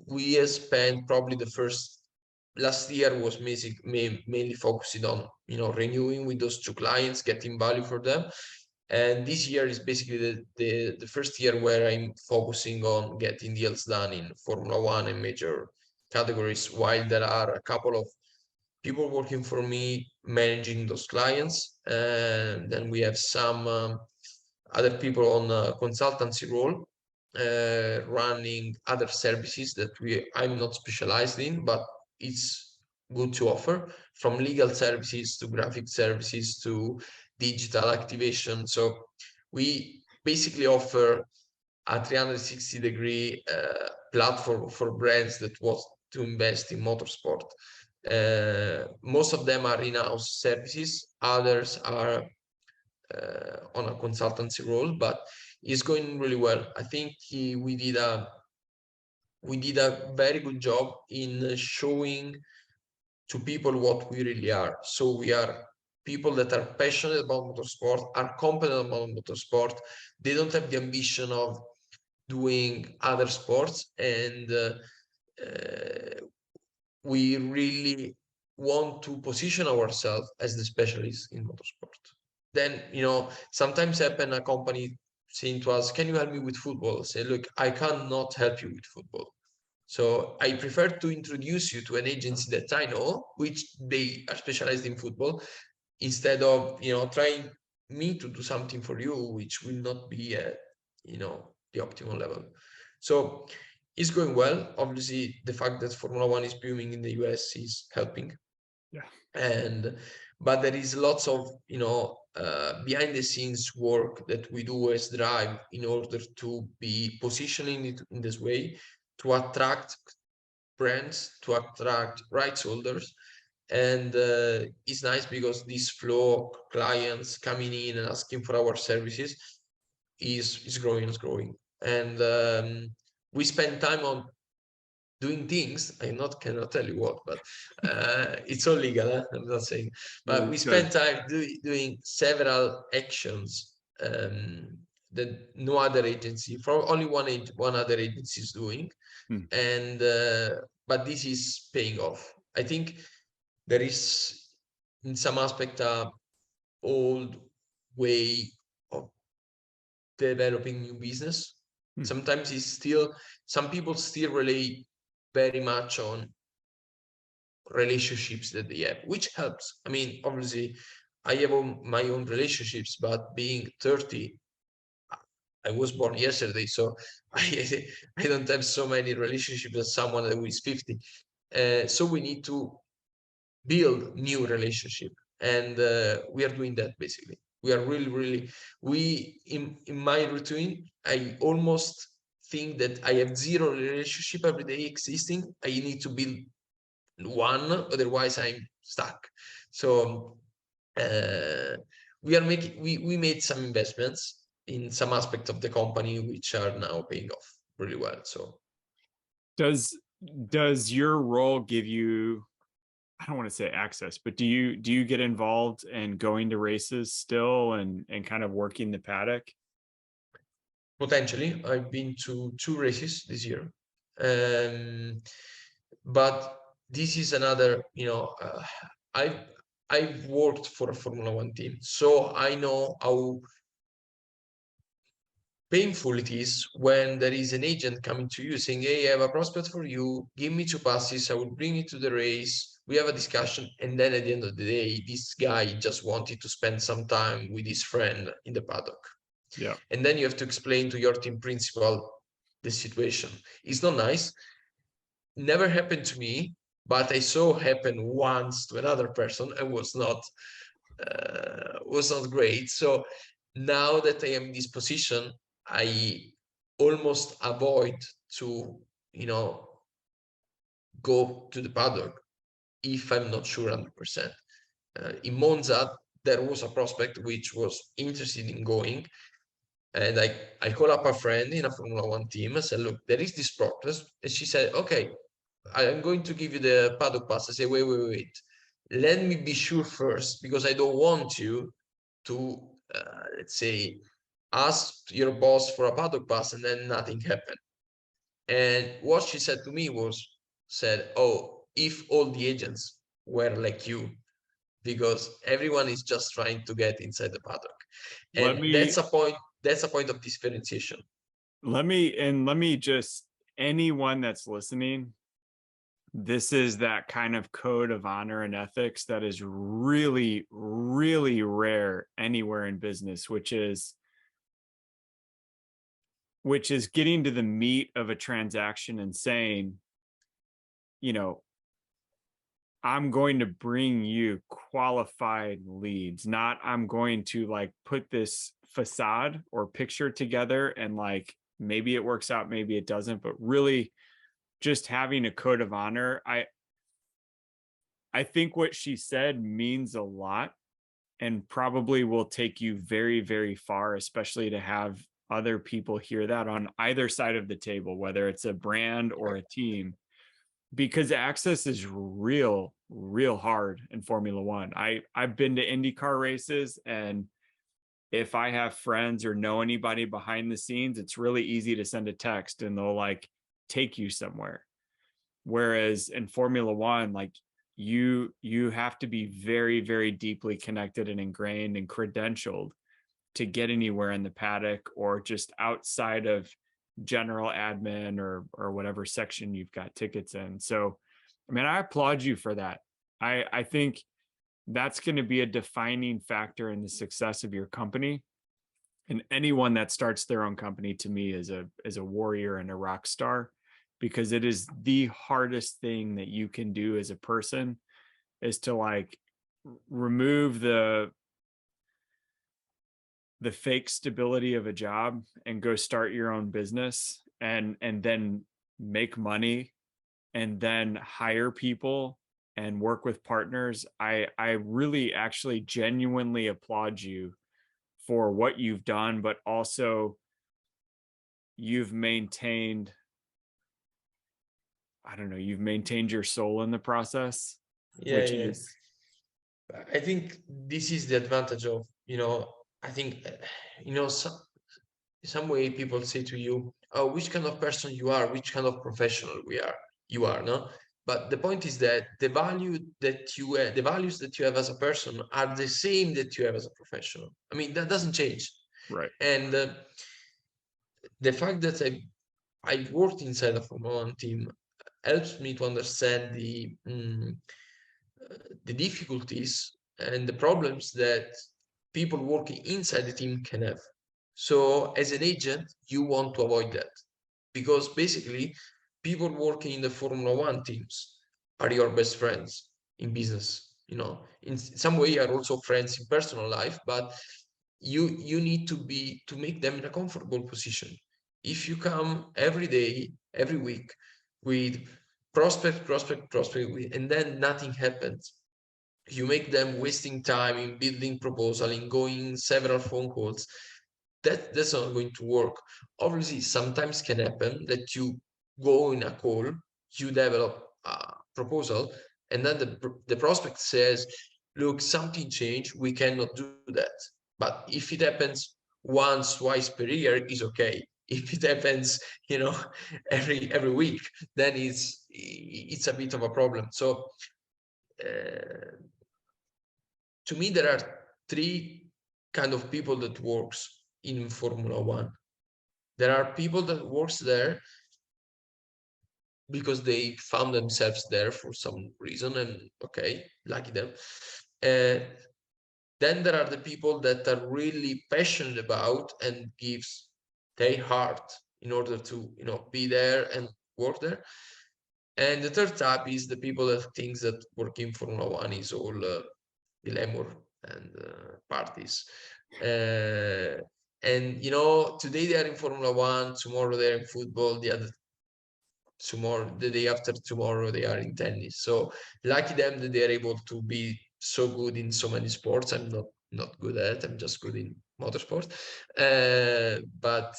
we have spent probably the first last year was mainly focusing on, you know, renewing with those two clients, getting value for them. And this year is basically the first year where I'm focusing on getting deals done in Formula One and major categories, while there are a couple of people working for me managing those clients. And then we have some other people on a consultancy role, running other services that I'm not specialized in, but it's good to offer, from legal services to graphic services to digital activation. So we basically offer a 360-degree platform for brands that want to invest in motorsport. Most of them are in-house services, others are on a consultancy role, but it's going really well. I think we did a very good job in showing to people what we really are. So we are people that are passionate about motorsport, are competent about motorsport. They don't have the ambition of doing other sports, and we really want to position ourselves as the specialists in motorsport. Then, you know, sometimes happen a company saying to us, can you help me with football? Say, look, I cannot help you with football. So I prefer to introduce you to an agency that I know, which they are specialized in football, instead of, you know, trying me to do something for you, which will not be at, you know, the optimal level. So it's going well. Obviously, the fact that Formula One is booming in the US is helping. Yeah. And but there is lots of, you know, behind the scenes work that we do as Drive in order to be positioning it in this way, to attract brands, to attract rights holders. And it's nice because this flow of clients coming in and asking for our services is growing. And we spend time on doing things. I cannot tell you what, but it's all legal. I'm not saying, but we Good. spend time doing several actions that no other agency, from only one other agency is doing. Hmm. And but this is paying off. I think there is, in some aspect, a old way of developing new business. Hmm. Sometimes it's still, some people still rely very much on relationships that they have, which helps. I mean, obviously, I have my own relationships, but being 30, I was born yesterday, so I don't have so many relationships as someone who is 50. So we need to build new relationship, and we are doing that basically. We are really in my routine, I almost think that I have zero relationship every day existing. I need to build one, otherwise I'm stuck. So we made some investments in some aspects of the company which are now paying off really well. So does your role give you, I don't want to say access, but do you get involved in going to races still and kind of working the paddock? potentially, I've been to 2 races this year, but this is another, you know, I've I've worked for a Formula One team, so I know how painful it is when there is an agent coming to you saying, hey, I have a prospect for you, give me 2 passes, I will bring you to the race, we have a discussion, and then at the end of the day, this guy just wanted to spend some time with his friend in the paddock. Yeah. And then you have to explain to your team principal the situation. It's not nice. Never happened to me, but I saw happen once to another person and was not great. So now that I am in this position, I almost avoid to, you know, go to the paddock if I'm not sure 100%. In Monza, there was a prospect which was interested in going, and I call up a friend in a Formula One team and said, look, there is this prospect, and she said, okay, I'm going to give you the paddock pass. I say, wait, let me be sure first, because I don't want you to, let's say, ask your boss for a paddock pass and then nothing happened. And what she said to me said, oh, if all the agents were like you, because everyone is just trying to get inside the paddock. Let And me that's a point of differentiation. let me just, anyone that's listening, this is that kind of code of honor and ethics that is really, really rare anywhere in business, which is getting to the meat of a transaction and saying, you know, I'm going to bring you qualified leads, not I'm going to like put this facade or picture together and like maybe it works out, maybe it doesn't, but really just having a code of honor. I think what she said means a lot and probably will take you very, very far, especially to have other people hear that on either side of the table, whether it's a brand or a team, because access is real, real hard in Formula One. I've been to IndyCar races, and if I have friends or know anybody behind the scenes, it's really easy to send a text and they'll like take you somewhere. Whereas in Formula One, like you have to be very, very deeply connected and ingrained and credentialed to get anywhere in the paddock or just outside of general admin or whatever section you've got tickets in. So, I mean, I applaud you for that. I think that's going to be a defining factor in the success of your company. And anyone that starts their own company, to me, is a warrior and a rock star, because it is the hardest thing that you can do as a person, is to like remove the fake stability of a job and go start your own business and then make money and then hire people and work with partners. I really actually genuinely applaud you for what you've done, but also you've maintained, I don't know, you've maintained your soul in the process, Yeah, which yeah. is, I think this is the advantage of, I think, some way people say to you, oh, which kind of person you are, which kind of professional you are, no? But the point is that the values that you have as a person are the same that you have as a professional. I mean, that doesn't change. right. And the fact that I worked inside a Formula One team helps me to understand the difficulties and the problems that people working inside the team can have. So as an agent, you want to avoid that, because basically people working in the Formula One teams are your best friends in business. In some way are also friends in personal life, but you need to make them in a comfortable position. If you come every day, every week with prospect, and then nothing happens, you make them wasting time in building proposal, in going several phone calls. That's not going to work. Obviously, sometimes can happen that you go in a call, you develop a proposal, and then the prospect says, look, something changed, we cannot do that. But if it happens once, twice per year, is okay. If it happens, every week, then it's a bit of a problem. So uh, to me, there are three kind of people that works in Formula One. There are people that works there because they found themselves there for some reason, and okay, lucky them. And then there are the people that are really passionate about and gives their heart in order to be there and work there. And the third type is the people that thinks that working Formula One is all glamour and parties. And today they are in Formula One, tomorrow they're in football, the day after tomorrow they are in tennis. So lucky them that they are able to be so good in so many sports. I'm not good at it. I'm just good in motorsport. But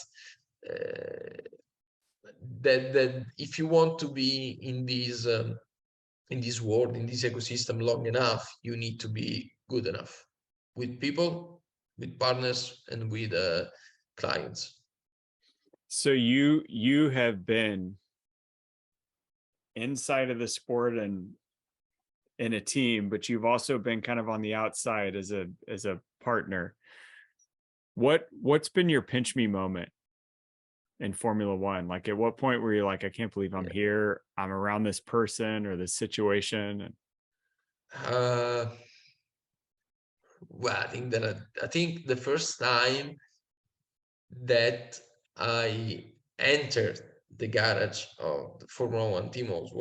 that if you want to be in this world, in this ecosystem long enough, you need to be good enough with people, with partners, and with clients. So you have been inside of the sport and in a team, but you've also been kind of on the outside as a partner. What's been your pinch me moment in Formula One? Like, at what point were you like, I can't believe I'm here, I'm around this person or this situation? Uh, well, I think the first time that I entered the garage of the Formula One team I was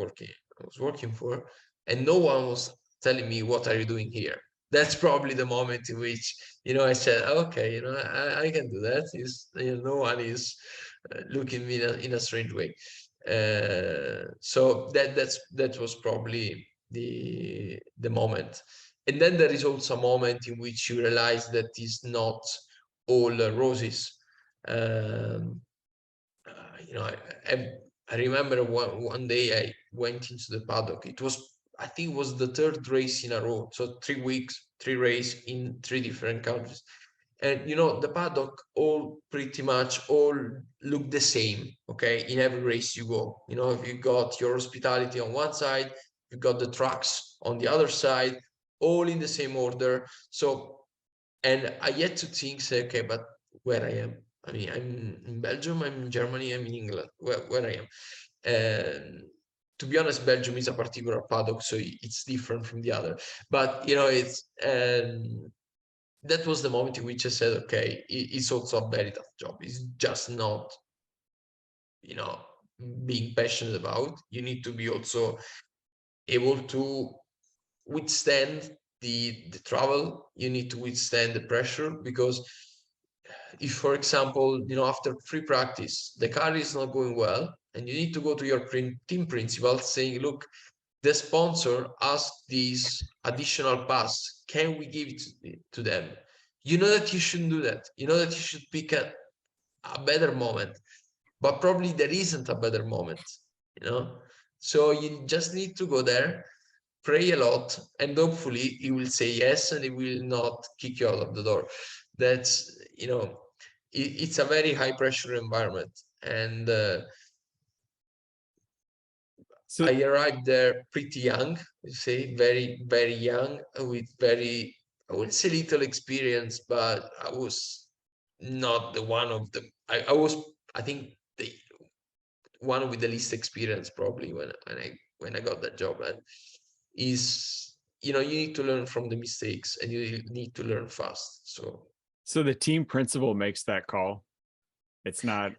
working for, and no one was telling me, what are you doing here? That's probably the moment in which, I said, okay, I can do that. No one is looking me in a strange way. So that was probably the moment. And then there is also a moment in which you realize that it's not all roses. um, I remember one day I went into the paddock. I think it was the third race in a row. So 3 weeks, 3 races in 3 different countries. And the paddock pretty much all look the same, okay, in every race you go. You got your hospitality on one side, you got the trucks on the other side, all in the same order. So, and I yet to think, say, okay, but where I am? I mean, I'm in Belgium, I'm in Germany, I'm in England, where I am. And to be honest, Belgium is a particular paddock, so it's different from the other. But that was the moment in which I said, okay, it's also a very tough job. It's just not, being passionate about. You need to be also able to withstand the travel. You need to withstand the pressure, because if, for example, after free practice, the car is not going well, and you need to go to your team principal saying, look, the sponsor asked this additional pass. Can we give it to them? You know that you shouldn't do that. You know that you should pick a better moment, but probably there isn't a better moment, you know? So you just need to go there, pray a lot, and hopefully he will say yes, and he will not kick you out of the door. That's, it's a very high pressure environment. And So I arrived there pretty young, you say, very, very young, with very, I would say, little experience, but I was not the one of the, I was, I think, the one with the least experience probably when I got that job. And is, you need to learn from the mistakes, and you need to learn fast. So so the team principal makes that call. It's not.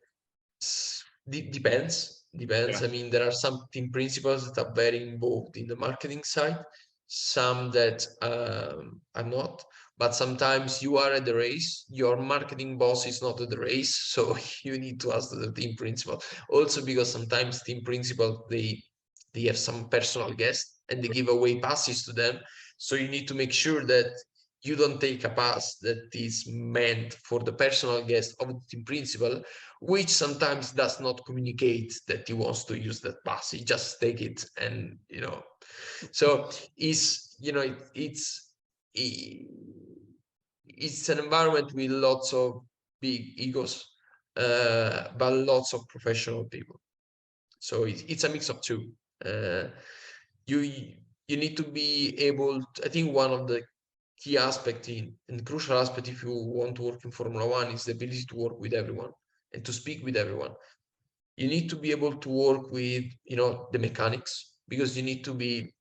Depends. Yeah. I mean, there are some team principals that are very involved in the marketing side, some that are not. But sometimes you are at the race, your marketing boss is not at the race, so you need to ask the team principal. Also, because sometimes team principal, they have some personal guests and they give away passes to them, so you need to make sure that you don't take a pass that is meant for the personal guest of the team principal, which sometimes does not communicate that he wants to use that pass. He just take it, and so it's an environment with lots of big egos, but lots of professional people. So it's a mix of two. You you need to be able to, I think one of the key aspect and crucial aspect, if you want to work in Formula One, is the ability to work with everyone and to speak with everyone. You need to be able to work with, the mechanics, because you need to be,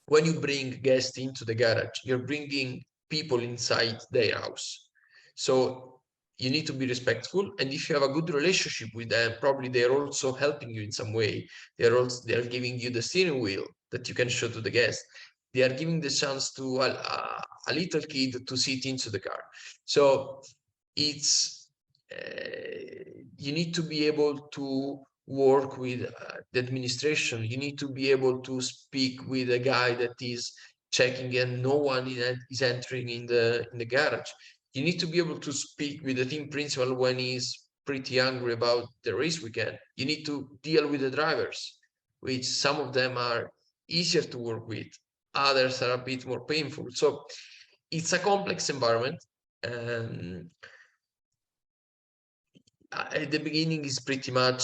when you bring guests into the garage, you're bringing people inside their house. So you need to be respectful. And if you have a good relationship with them, probably they're also helping you in some way. They're giving you the steering wheel that you can show to the guest. They are giving the chance to a little kid to sit into the car. So it's you need to be able to work with the administration. You need to be able to speak with a guy that is checking and no one is entering in the garage. You need to be able to speak with the team principal when he's pretty angry about the race weekend. You need to deal with the drivers, which some of them are easier to work with, others are a bit more painful. So it's a complex environment. And at the beginning is pretty much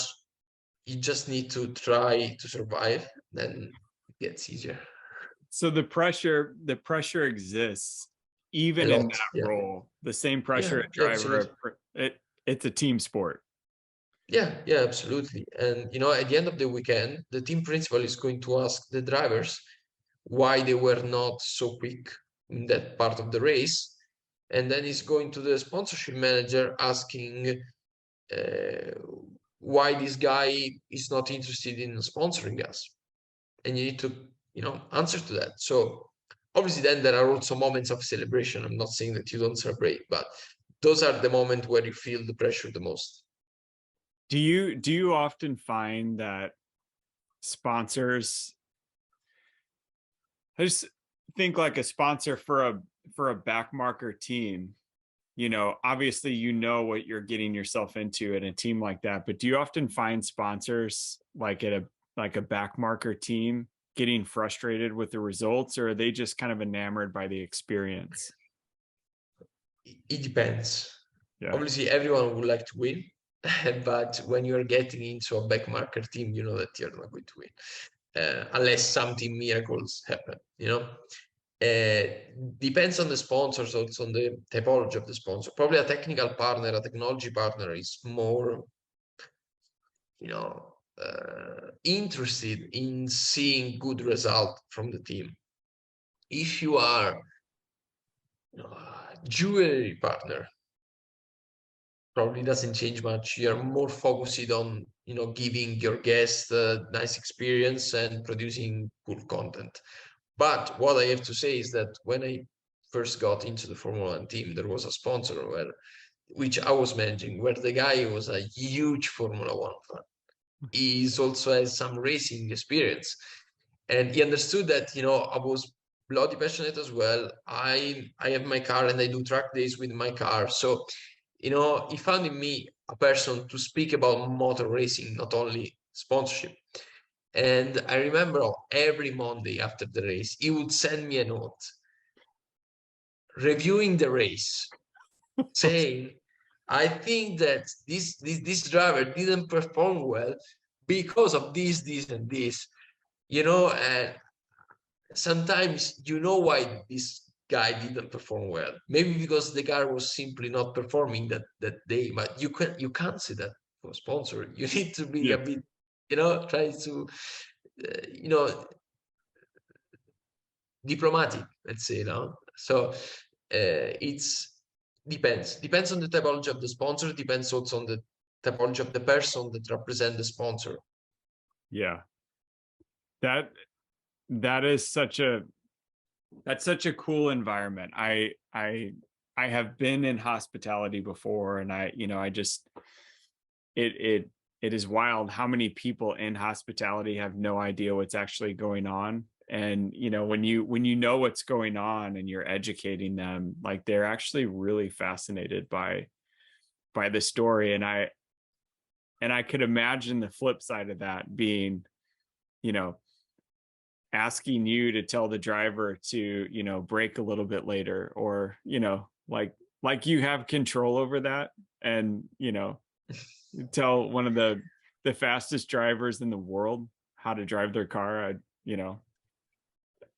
you just need to try to survive, then it gets easier. So the pressure exists A even in lot, that yeah. role. The same pressure Yeah, a yeah, absolutely. driver, it's a team sport. Yeah, yeah, absolutely. And you know, at the end of the weekend, the team principal is going to ask the drivers why they were not so quick in that part of the race. And then he's going to the sponsorship manager asking uh, why this guy is not interested in sponsoring us. And you need to, you know, answer to that. So obviously then there are also moments of celebration. I'm not saying that you don't celebrate, but those are the moments where you feel the pressure the most. Do you often find that sponsors, I just think like a sponsor for a back marker team, obviously what you're getting yourself into at a team like that, but do you often find sponsors like at a back marker team getting frustrated with the results, or are they just kind of enamored by the experience? It depends. Yeah. Obviously, everyone would like to win, but when you're getting into a back marker team, you know that you're not going to win, unless something miracles happen. You know, depends on the sponsors, also on the typology of the sponsor. Probably a technical partner, a technology partner is more, you know, interested in seeing good result from the team. If you are, you know, a jewelry partner, probably doesn't change much. You're more focused on, you know, giving your guests a nice experience and producing cool content. But what I have to say is that when I first got into the Formula One team, there was a sponsor which I was managing, where the guy was a huge Formula One fan. He also has some racing experience, and he understood that, you know, I was bloody passionate as well. I have my car and I do track days with my car, so you know, he found in me a person to speak about motor racing, not only sponsorship. And I remember every Monday after the race, he would send me a note reviewing the race, saying, I think that this driver didn't perform well because of this, and this, you know, and sometimes you know why this guy didn't perform well. Maybe because the car was simply not performing that day, but you can't say that for a sponsor. You need to be Yeah. a bit, you know, try to, you know, diplomatic, let's say, no? So it's depends on the typology of the sponsor, depends also on the typology of the person that represent the sponsor. Yeah. That that is such a that's such a cool environment. I have been in hospitality before, and I just it it is wild how many people in hospitality have no idea what's actually going on. And when you know what's going on and you're educating them, like they're actually really fascinated by the story. And I could imagine the flip side of that being, you know, asking you to tell the driver to, brake a little bit later, or, like you have control over that. And, tell one of the fastest drivers in the world how to drive their car.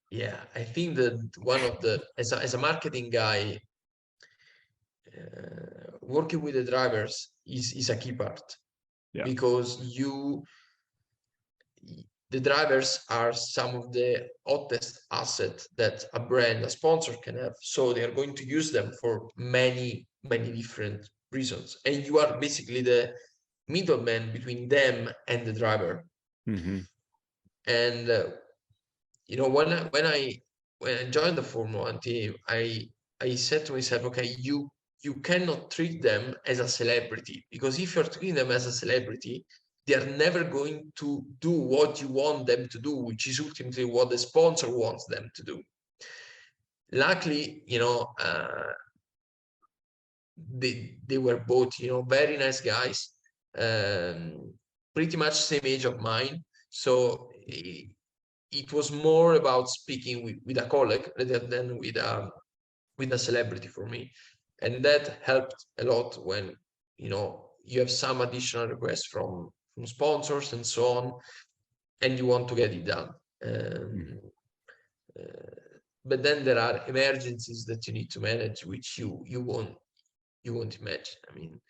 Yeah, I think that one of the as a marketing guy, working with the drivers is a key part, Yeah. because the drivers are some of the hottest asset that a brand, a sponsor can have. So they are going to use them for many different reasons, and you are basically the middleman between them and the driver. Hmm. And you know, when I joined the Formula One team, I said to myself, okay, you cannot treat them as a celebrity, because if you're treating them as a celebrity, they are never going to do what you want them to do, which is ultimately what the sponsor wants them to do. luckily, they were both, very nice guys, pretty much same age of mine. So it was more about speaking with a colleague rather than with a celebrity for me, and that helped a lot when you have some additional requests from sponsors and so on, and you want to get it done. Mhm. Uh, but then there are emergencies that you need to manage, which you won't imagine. I mean,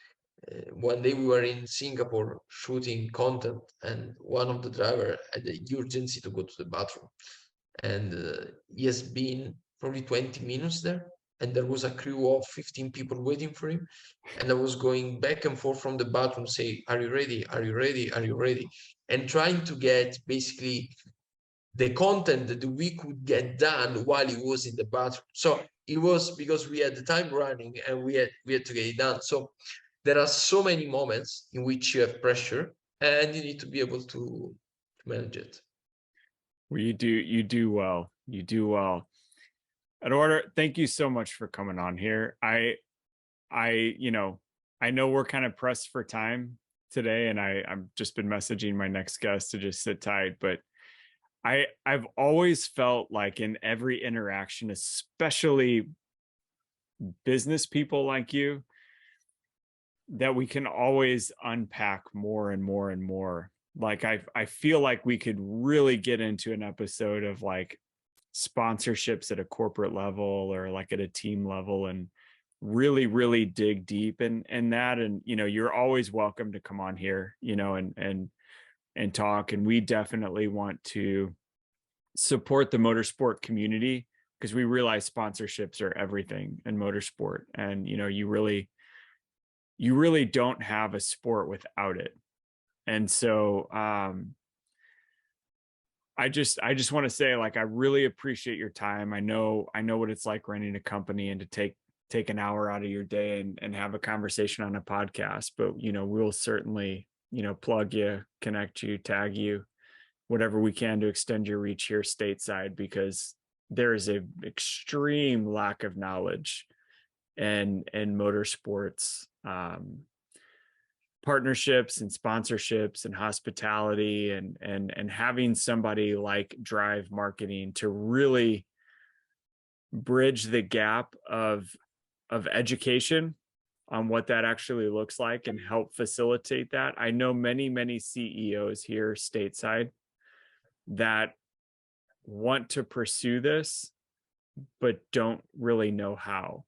one day we were in Singapore shooting content, and one of the driver had the urgency to go to the bathroom, and he has been probably 20 minutes there, and there was a crew of 15 people waiting for him, and I was going back and forth from the bathroom, say, "Are you ready? Are you ready? Are you ready?" And trying to get basically the content that we could get done while he was in the bathroom. So it was because we had the time running and we had to get it done. So there are so many moments in which you have pressure and you need to be able to manage it. Well, you do well. You do well. Edoardo, thank you so much for coming on here. I know we're kind of pressed for time today, and I've just been messaging my next guest to just sit tight, but I've always felt like in every interaction, especially business people like you, that we can always unpack more and more and more. Like I feel like we could really get into an episode of like sponsorships at a corporate level or like at a team level and really dig deep in that. And you're always welcome to come on here, and talk. And we definitely want to support the motorsport community because we realize sponsorships are everything in motorsport. And you really don't have a sport without it. And so I just want to say, like, I really appreciate your time. I know what it's like running a company and to take an hour out of your day and have a conversation on a podcast. But we'll certainly plug you, connect you, tag you, whatever we can to extend your reach here stateside, because there is a extreme lack of knowledge and motorsports partnerships and sponsorships and hospitality and having somebody like Drive Marketing to really bridge the gap of education on what that actually looks like and help facilitate that. I know many CEOs here stateside that want to pursue this but don't really know how,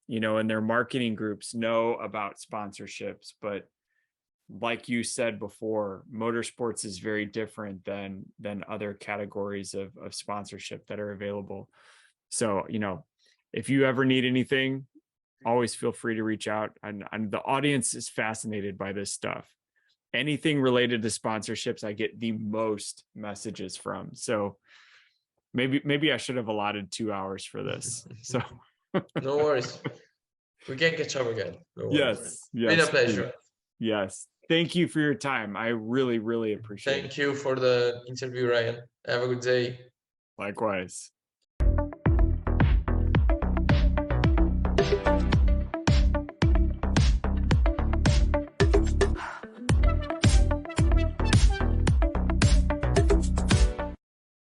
and their marketing groups know about sponsorships, but like you said before, motorsports is very different than other categories of sponsorship that are available. So, if you ever need anything, always feel free to reach out. And the audience is fascinated by this stuff. Anything related to sponsorships, I get the most messages from. So maybe I should have allotted 2 hours for this. So No worries. We can catch up again. No worries. yes, Been a yes, pleasure. yes. Thank you for your time. I really appreciate it. Thank you for the interview, Ryan. Have a good day. Likewise.